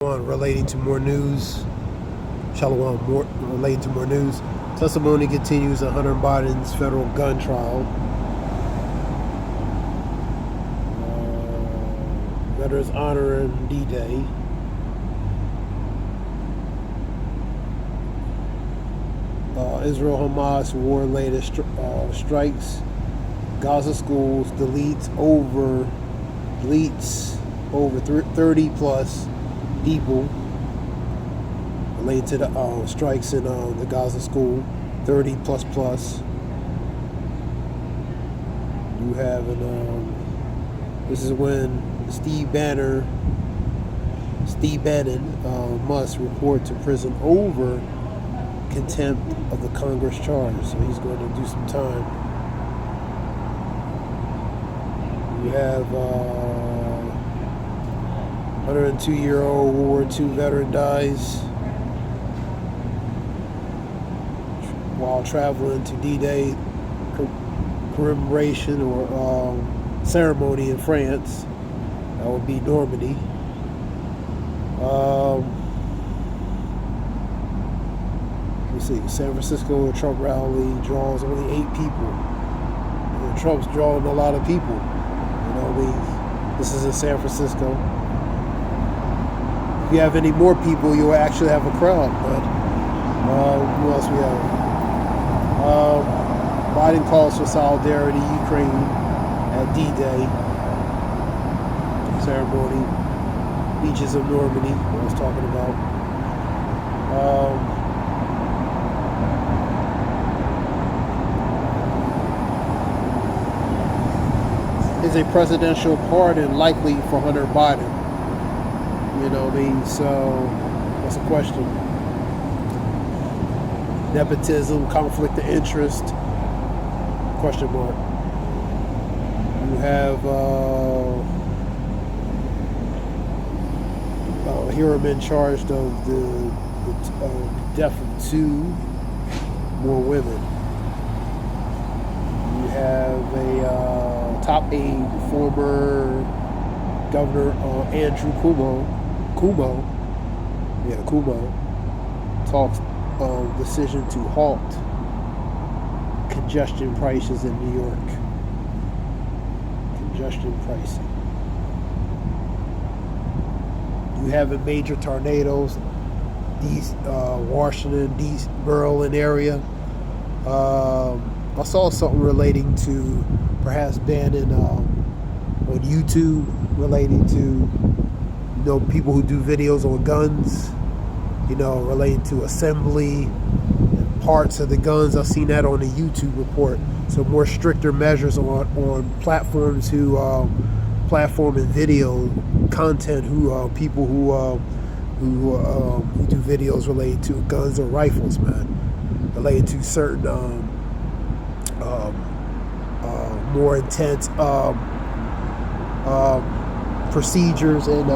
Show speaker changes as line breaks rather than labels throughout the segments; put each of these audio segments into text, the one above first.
Relating to more news. Shalom, relating to more news. Testimony continues on Hunter Biden's federal gun trial. Veterans honoring D-Day. Israel-Hamas war latest strikes. Gaza schools deletes over 30 plus people related to the strikes in the Gaza school, 30 plus. You have this is when Steve Bannon must report to prison over contempt of the Congress charge, so he's going to do some time. You have 102-year-old World War II veteran dies while traveling to D-Day commemoration or ceremony in France. That would be Normandy. Let's see, San Francisco Trump rally draws only 8 people. And Trump's drawing a lot of people. This is in San Francisco. If you have any more people, you'll actually have a crowd. But who else we have? Biden calls for solidarity, Ukraine at D-Day ceremony. Beaches of Normandy, I was talking about. Is a presidential pardon likely for Hunter Biden? So that's a question. Nepotism, conflict of interest, question mark. You have Hiraman charged of the death of 2 more women. You have a top aide, former Governor Andrew Cuomo, talks of decision to halt congestion prices in New York. Congestion pricing. You have major tornadoes, Washington, D.C., Maryland area. I saw something relating to perhaps banning on YouTube relating to people who do videos on guns, relating to assembly and parts of the guns. I've seen that on the YouTube report. So more stricter measures on platforms who platform and video content people who do videos related to guns or rifles, man, related to certain more intense procedures and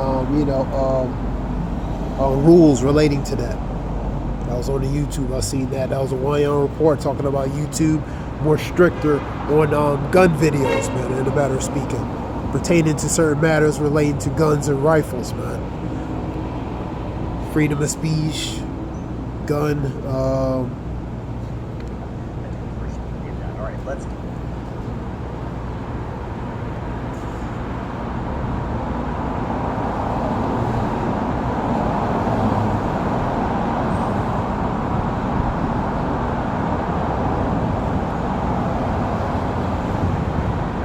rules relating to that. That was on the YouTube. I seen that. That was a one-hour report talking about YouTube more stricter on gun videos, man, in a matter of speaking, pertaining to certain matters relating to guns and rifles, man. Freedom of speech, gun.
All right, let's.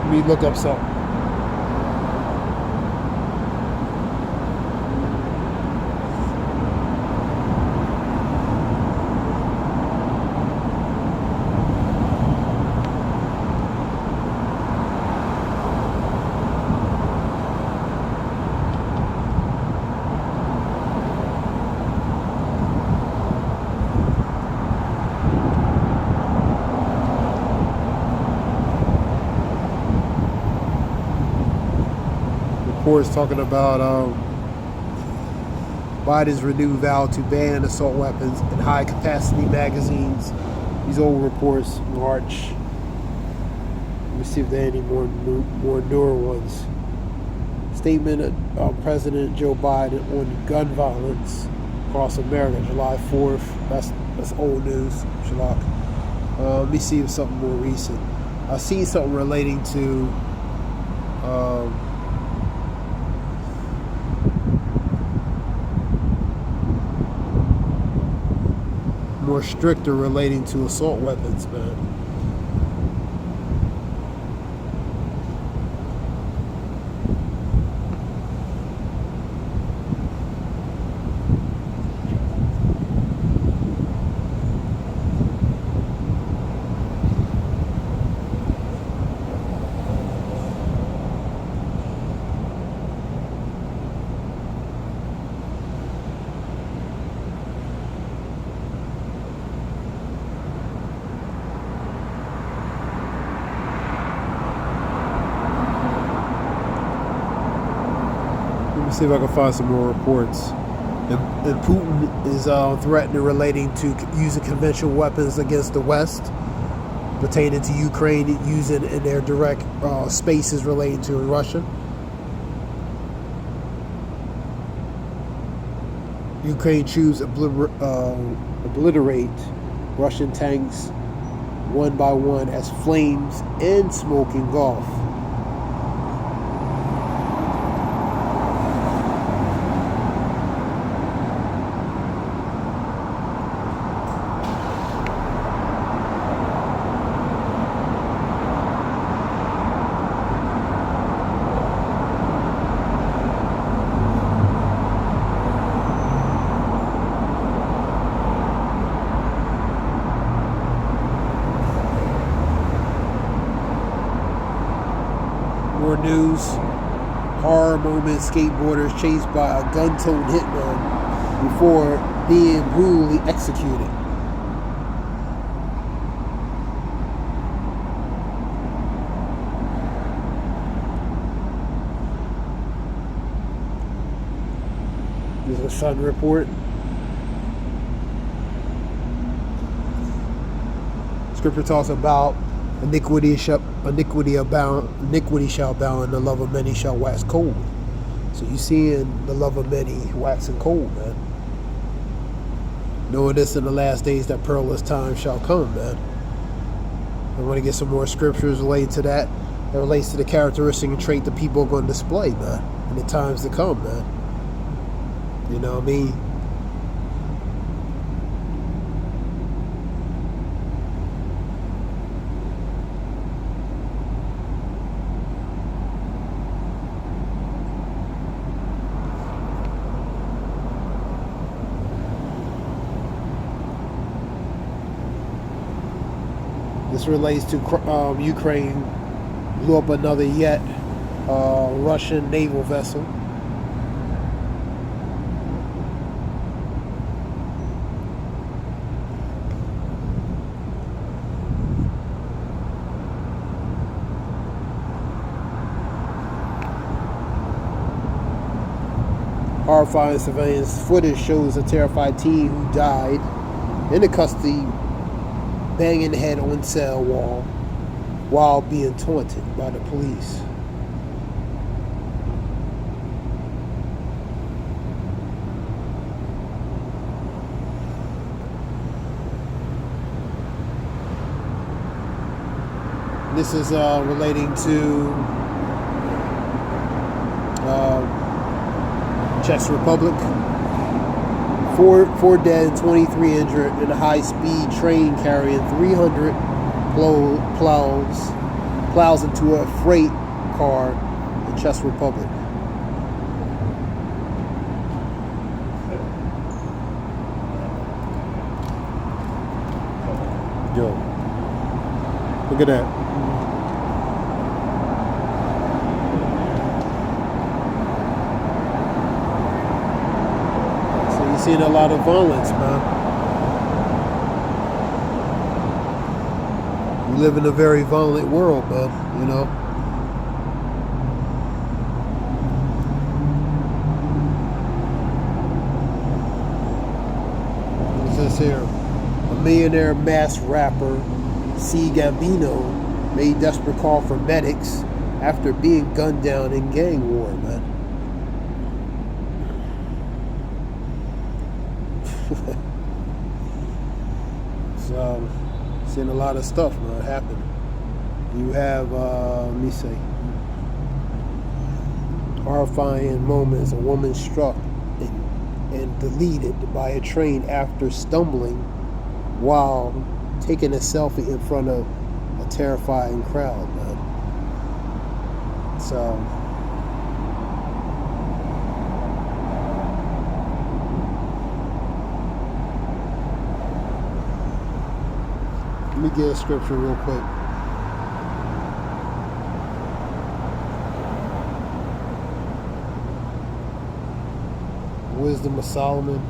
Let me look up something. Reports talking about Biden's renewed vow to ban assault weapons and high-capacity magazines. These old reports, March. Let me see if there are any more newer ones. Statement of President Joe Biden on gun violence across America, July 4th. That's old news, Shalak. Let me see if something more recent. I see something relating to more stricter relating to assault weapons, man. Let me see if I can find some more reports. And Putin is threatening relating to using conventional weapons against the West, pertaining to Ukraine, using in their direct spaces relating to Russia. Ukraine troops obliterate Russian tanks one by one as flames and smoke engulf. More news. Horror moment, skateboarders chased by a gun-toting hitman before being brutally executed. This is a Sun report. Scripture talks about iniquity shall abound, and the love of many shall wax cold. So you seeing the love of many waxing cold, man. Knowing this in the last days that perilous time shall come, man. I want to get some more scriptures related to that. That relates to the characteristic and trait the people are going to display, man, in the times to come, man. You know what I mean? This relates to Ukraine blew up another Russian naval vessel. Horrifying surveillance footage shows a terrified teen who died in the custody banging head on cell wall while being taunted by the police. This is relating to Czech Republic. Four dead and 23 injured in a high-speed train carrying 300 plows into a freight car in Czech Republic. Yo, look at that. Seeing a lot of violence, man. We live in a very violent world, man, you know. It says here, a millionaire masked rapper C. Gambino made desperate call for medics after being gunned down in gang war, man. So, seeing a lot of stuff, man, happen. You have, let me say, horrifying moments. A woman struck and deleted by a train after stumbling while taking a selfie in front of a terrifying crowd, man. So, let me get a scripture real quick. Wisdom of Solomon.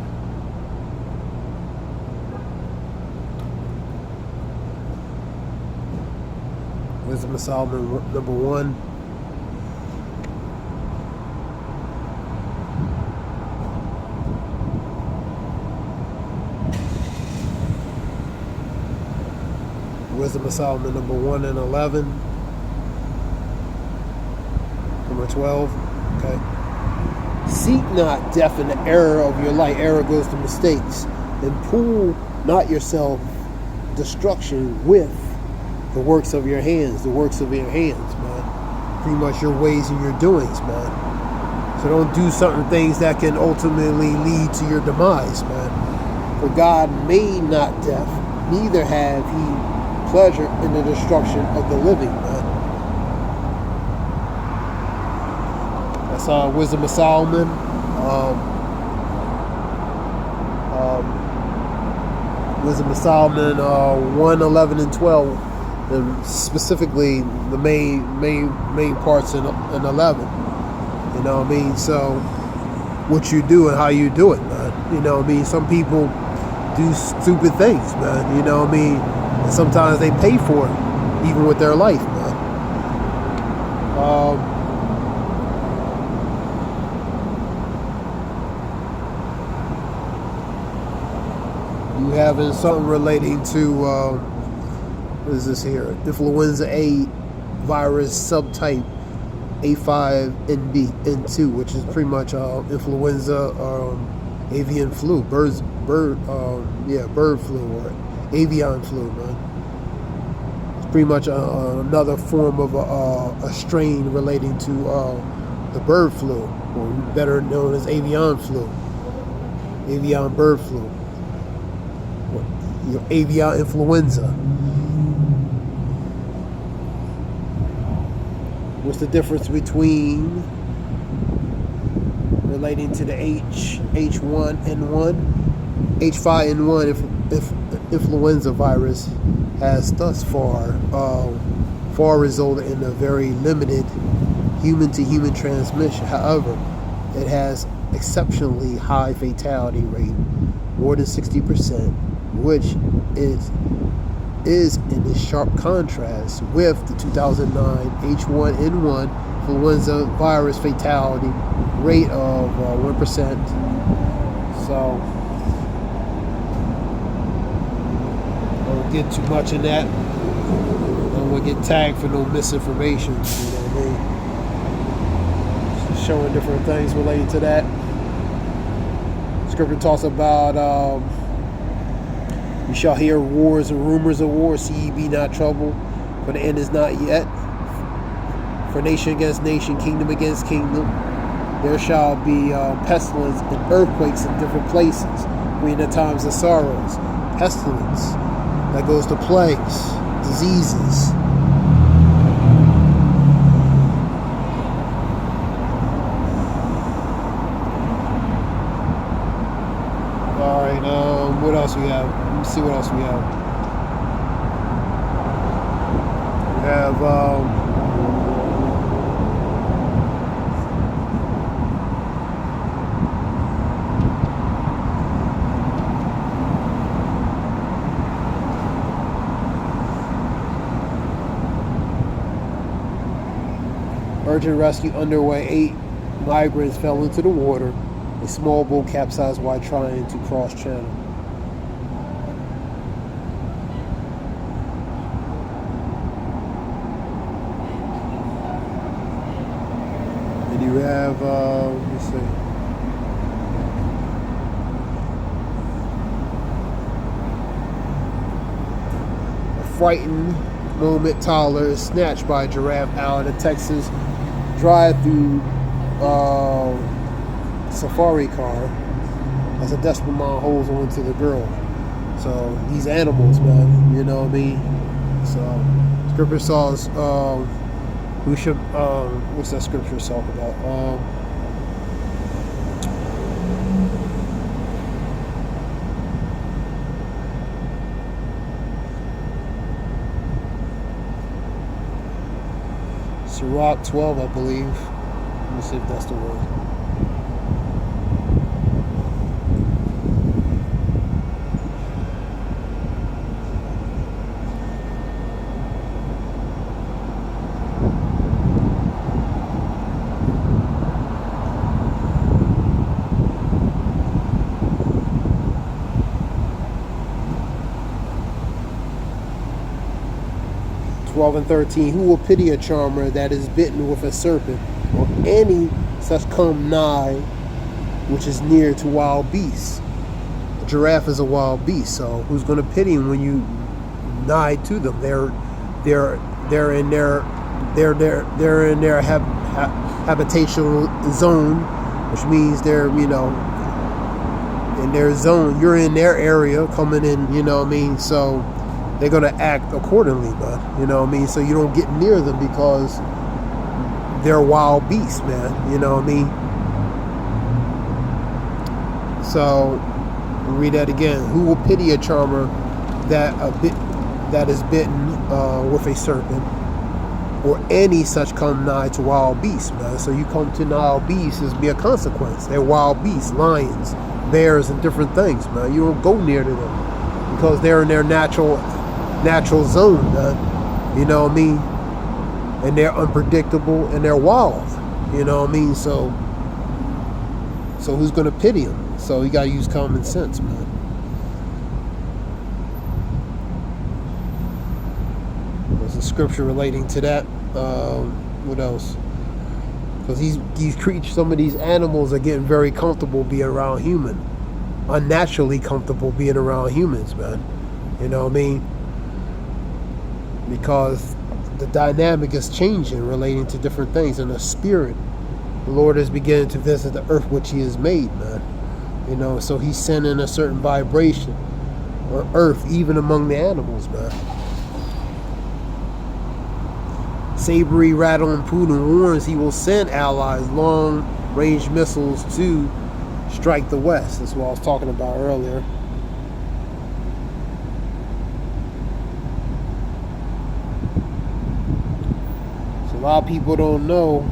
Wisdom of Solomon, number 1. Wisdom of Solomon, number 1 and 11. Number 12. Okay. Seek not death in the error of your light. Error goes to mistakes. And pull not yourself destruction with the works of your hands. The works of your hands, man. Pretty much your ways and your doings, man. So don't do certain things that can ultimately lead to your demise, man. For God made not death, neither have he pleasure in the destruction of the living, man. That's Wisdom of Solomon. Wisdom of Solomon 1, 11, and 12, and specifically the main parts in 11. You know what I mean? So what you do and how you do it, man. You know what I mean? Some people do stupid things, man. You know what I mean? And sometimes they pay for it, even with their life, man. You having something relating to what is this here? Influenza A virus subtype A5N2, which is pretty much influenza, avian flu, bird flu or avian flu, man. It's pretty much another form of a strain relating to the bird flu, or better known as avian flu, avian bird flu, or avian influenza. What's the difference between relating to the H1N1, H5N1 influenza virus has thus far resulted in a very limited human-to-human transmission. However, it has exceptionally high fatality rate, more than 60%, which is in sharp contrast with the 2009 H1N1 influenza virus fatality rate of 1%. So I don't get too much in that. I don't want to get tagged for no misinformation. You know what I mean? Just showing different things related to that. Scripture talks about you shall hear wars and rumors of wars. See ye be not troubled, for the end is not yet. For nation against nation, kingdom against kingdom, there shall be pestilence and earthquakes in different places. We in the times of sorrows, pestilence that goes to plagues, diseases. All right, what else we have? Let me see what else we have. We have urgent rescue underway. 8 migrants fell into the water. A small boat capsized while trying to cross channel. And you have, let me see. frightened moment Tyler is snatched by a giraffe out of Texas drive-through safari car as a desperate man holds on to the girl. So these animals, man, you know what I mean? So scripture says we should what's that scripture talk about? Sirach 12, I believe. Let me see if that's the word. And 13, who will pity a charmer that is bitten with a serpent, or any such come nigh which is near to wild beasts? A giraffe is a wild beast, so who's going to pity him when you nigh to them? They're in their habitational zone, which means they're in their zone. You're in their area, coming in. You know what I mean? So they're going to act accordingly, man. You know what I mean? So you don't get near them because they're wild beasts, man. You know what I mean? So, read that again. Who will pity a charmer that is bitten with a serpent, or any such come nigh to wild beasts, man? So you come to wild beasts, is be a consequence. They're wild beasts, lions, bears, and different things, man. You don't go near to them because they're in their natural zone, man. You know what I mean? And they're unpredictable and they're wild. You know what I mean? So who's gonna pity them? So you gotta use common sense, man. There's a scripture relating to that. What else? Because these creatures, some of these animals are getting very comfortable being around humans. Unnaturally comfortable being around humans, man. You know what I mean? Because the dynamic is changing relating to different things, and the spirit, the Lord is beginning to visit the earth which he has made, man. You know, so he's sending a certain vibration on earth, even among the animals, man. Sabery, Rattle, and Putin warns he will send allies long-range missiles to strike the West. That's what I was talking about earlier. A lot of people don't know,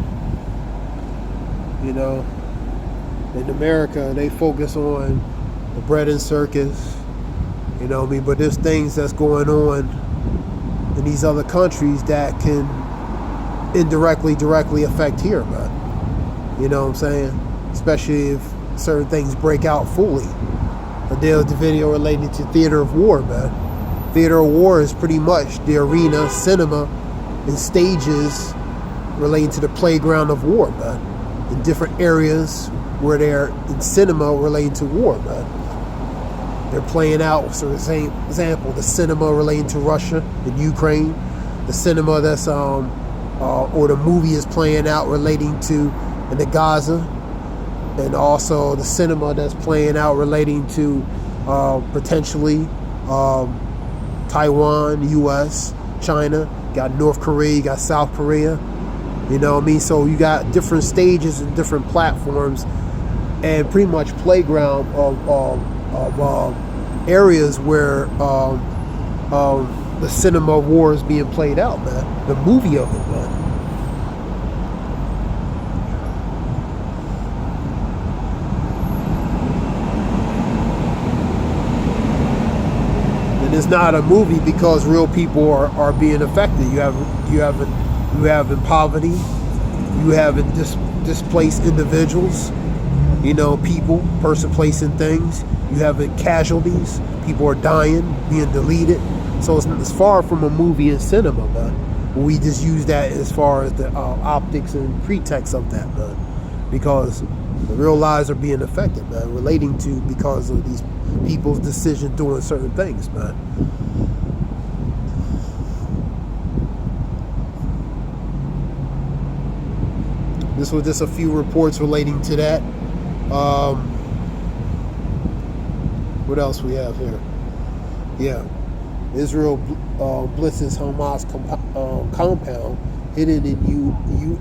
you know, in America they focus on the bread and circus, you know what I mean, but there's things that's going on in these other countries that can directly affect here, man. You know what I'm saying? Especially if certain things break out fully. I did the video related to theater of war, man. Theater of war is pretty much the arena, cinema, and stages relating to the playground of war, man. In different areas where they're in cinema relating to war, man. They're playing out, so the same example, the cinema relating to Russia and Ukraine, the cinema that's or the movie is playing out relating to in the Gaza, and also the cinema that's playing out relating to potentially Taiwan, US, China, got North Korea, you got South Korea. You know what I mean? So you got different stages and different platforms, and pretty much playground of areas where the cinema war is being played out, man. The movie of it, man. And it's not a movie because real people are being affected. You have in poverty, you have in displaced individuals, you know, people, person, place, and things. You have in casualties, people are dying, being deleted. So it's far from a movie and cinema, man. We just use that as far as the optics and pretext of that, man, because the real lives are being affected, man, relating to because of these people's decision doing certain things, man. This was just a few reports relating to that. What else we have here? Yeah, Israel blitzes Hamas compound hidden in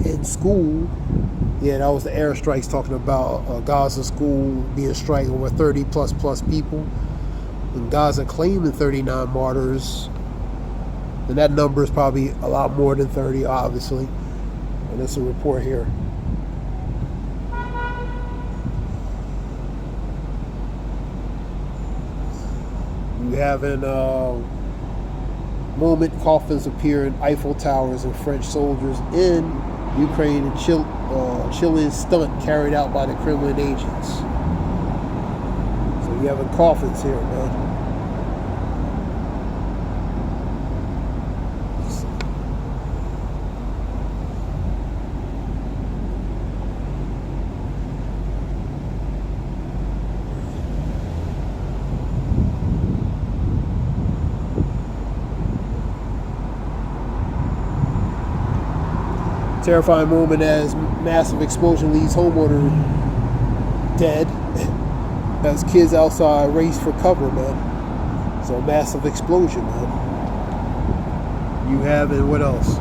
UN school. Yeah, that was the airstrikes talking about Gaza school being striked over 30 plus people. And Gaza claiming 39 martyrs. And that number is probably a lot more than 30, obviously. And that's a report here. You having moment coffins appear in Eiffel Towers and French soldiers in Ukraine and chilling stunt carried out by the Kremlin agents. So you having coffins here, man. Terrifying moment as massive explosion leaves homeowner dead as kids outside race for cover, man. So massive explosion, man. You have it. What else?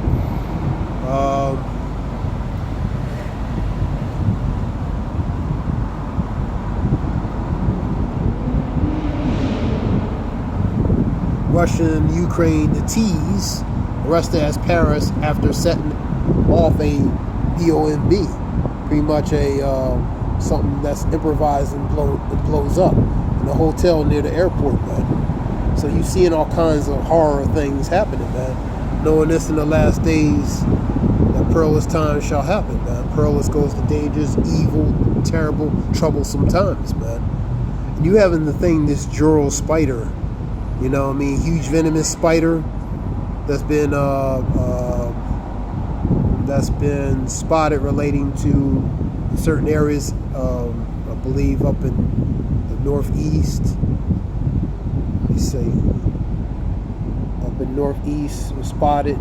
Russian Ukraine the T's arrested as Paris after setting off a bomb, pretty much a something that's improvised and blows up in a hotel near the airport, man. So you seeing all kinds of horror things happening, man. Knowing this in the last days, that perilous time shall happen, man. Perilous goes to dangerous, evil, terrible, troublesome times, man. And you having the thing, this Juro spider, you know what I mean, huge venomous spider that's been spotted relating to certain areas, I believe up in the northeast. Let me see. Up in northeast was spotted.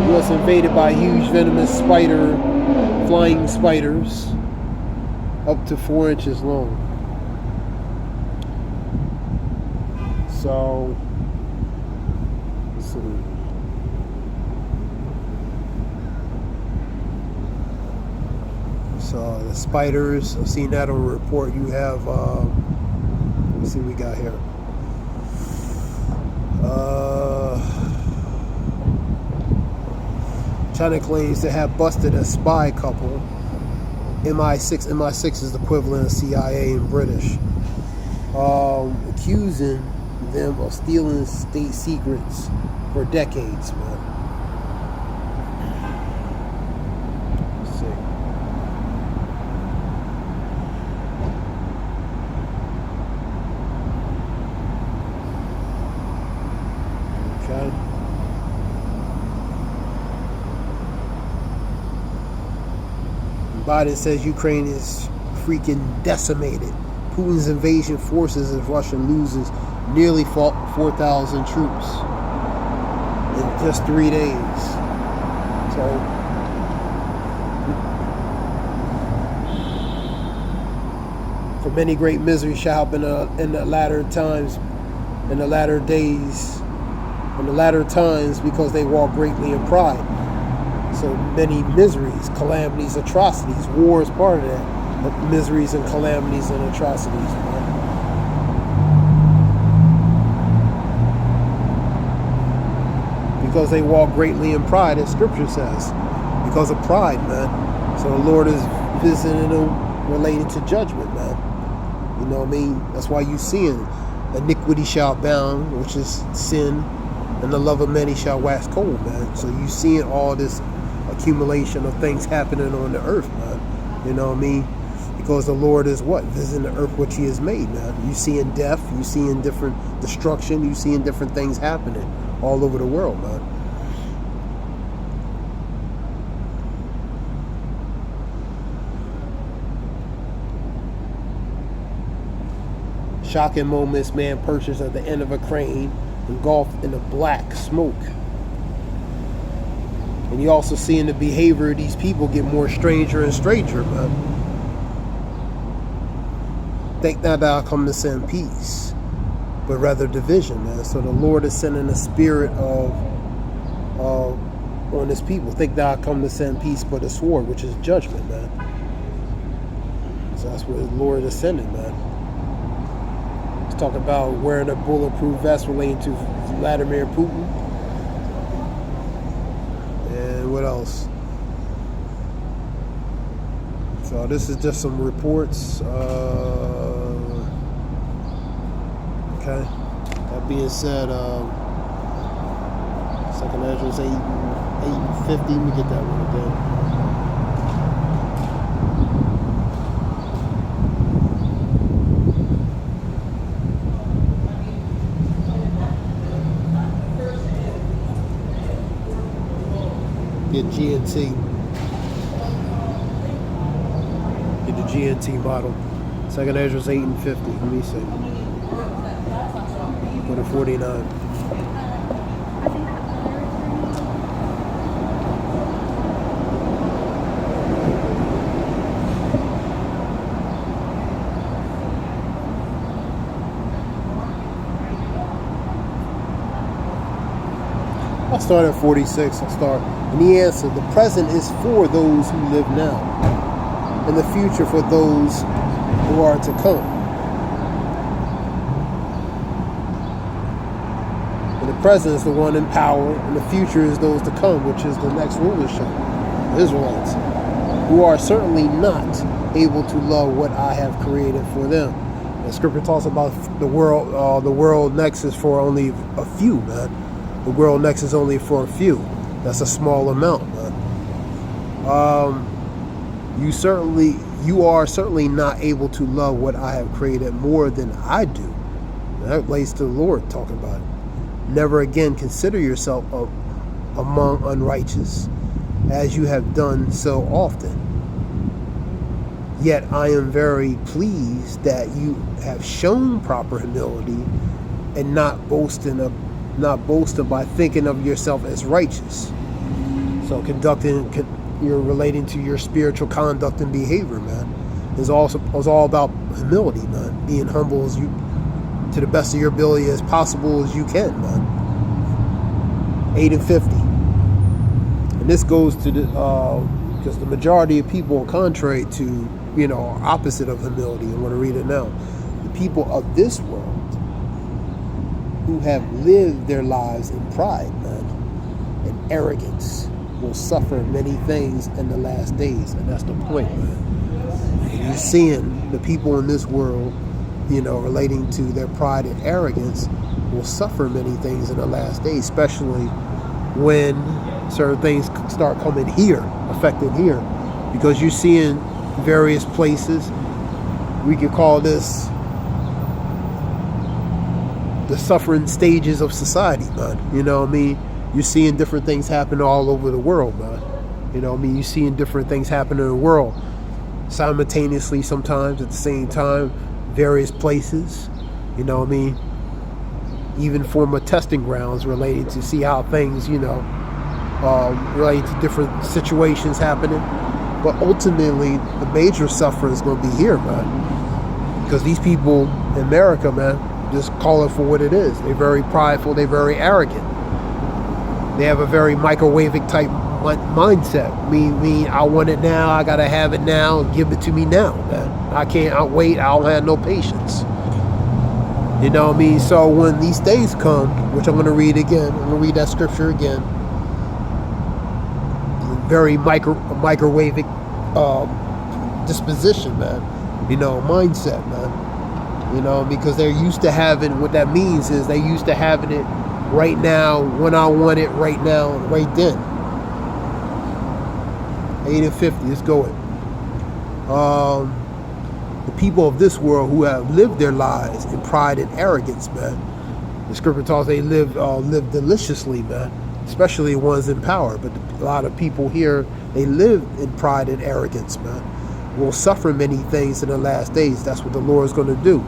Was invaded by huge venomous spider, flying spiders, up to 4 inches long. So the spiders, I've seen that on a report. You have, let's see what we got here. China claims to have busted a spy couple. MI6 is the equivalent of CIA and British. Accusing them of stealing state secrets for decades, man. Let's see. Okay. Biden says Ukraine is freaking decimated. Putin's invasion forces as Russia loses nearly 4,000 troops in just 3 days. So, for many great misery shall happen in the latter times, in the latter days, in the latter times, because they walk greatly in pride. So many miseries, calamities, atrocities. War is part of that. Miseries and calamities and atrocities, man. Because they walk greatly in pride, as Scripture says. Because of pride, man. So the Lord is visiting them related to judgment, man. You know what I mean? That's why you seeing iniquity shall abound, which is sin, and the love of many shall wax cold, man. So you seeing all this accumulation of things happening on the earth, man. You know what I mean? Because the Lord is what? Visiting the earth which He has made, man. You seeing death, you seeing different destruction, you seeing different things happening all over the world, man. Shocking moments, man purchased at the end of a crane, engulfed in the black smoke. And you also seeing the behavior of these people get more stranger and stranger, man. Think not that I'll come to send peace, but rather division, man. So the Lord is sending a spirit of on his people. Think that I'll come to send peace, but a sword, which is judgment, man. So that's what the Lord is sending, man. Let's talk about wearing a bulletproof vest relating to Vladimir Putin. And what else? So this is just some reports. Okay. That being said, second address 850. Let me get that one again. Get GNT. Get the GNT model. Second address 8 and 50. Let me see. Go to 49. I'll start at 46. I'll start. And he answered, the present is for those who live now, and the future for those who are to come. And the present is the one in power, and the future is those to come, which is the next rulership, the Israelites, who are certainly not able to love what I have created for them. The scripture talks about the world next is for only a few, man. The world next is only for a few. That's a small amount, man. You are certainly not able to love what I have created more than I do. And that relates to the Lord talking about it. Never again consider yourself among unrighteous, as you have done so often. Yet I am very pleased that you have shown proper humility and not boasting by thinking of yourself as righteous. So you're relating to your spiritual conduct and behavior, man. It's all about humility, man. Being humble as you, to the best of your ability as possible as you can, man. 8 and 50. And this goes to because the majority of people are contrary to, are opposite of humility. I want to read it now. The people of this world who have lived their lives in pride, man, and arrogance will suffer many things in the last days. And that's the point, man. And you're seeing the people in this world, relating to their pride and arrogance will suffer many things in the last days, especially when certain things start coming here, affected here. Because you're seeing various places, we could call this the suffering stages of society, man. You're seeing different things happen all over the world, man. You're seeing different things happen in the world simultaneously, sometimes at the same time, various places, even form of testing grounds related to see how things, related to different situations happening. But ultimately, the major suffering is going to be here, man. Because these people in America, man, just call it for what it is. They're very prideful. They're very arrogant. They have a very microwavic type mindset. Me, I want it now. I gotta have it now. Give it to me now, man. I can't wait. I don't have no patience. So when these days come, which I'm gonna read again, I'm gonna read that scripture again. Very microwavic disposition, man. Mindset, man. Because they're used to having, what that means is they used to having it right now, when I want it, right now, right then. 8 and 50, let's go it. The people of this world who have lived their lives in pride and arrogance, man. The scripture talks they live deliciously, man. Especially ones in power. But a lot of people here, they live in pride and arrogance, man. Will suffer many things in the last days. That's what the Lord is going to do.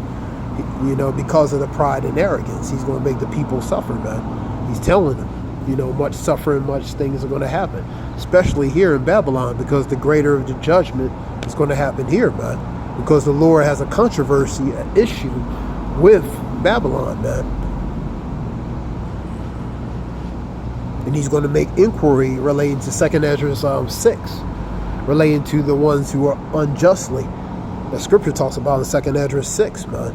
Because of the pride and arrogance, he's going to make the people suffer, man. He's telling them. much suffering, much things are going to happen, especially here in Babylon, because the greater of the judgment is going to happen here, man. Because the Lord has a controversy, an issue with Babylon, man. And he's going to make inquiry relating to 2nd Ezra 6, relating to the ones who are unjustly. The scripture talks about in 2nd Ezra 6, man.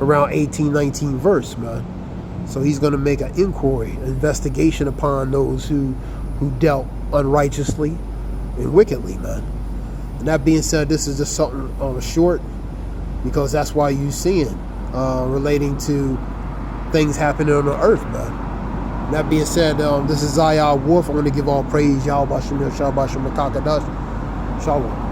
Around 18, 19 verse, man. So he's going to make an inquiry, an investigation upon those who dealt unrighteously and wickedly, man. And that being said, this is just something short, because that's why you're seeing relating to things happening on the earth, man. And that being said, this is Zayah Wolf. I want to give all praise, Yahweh Bashem, Shalom.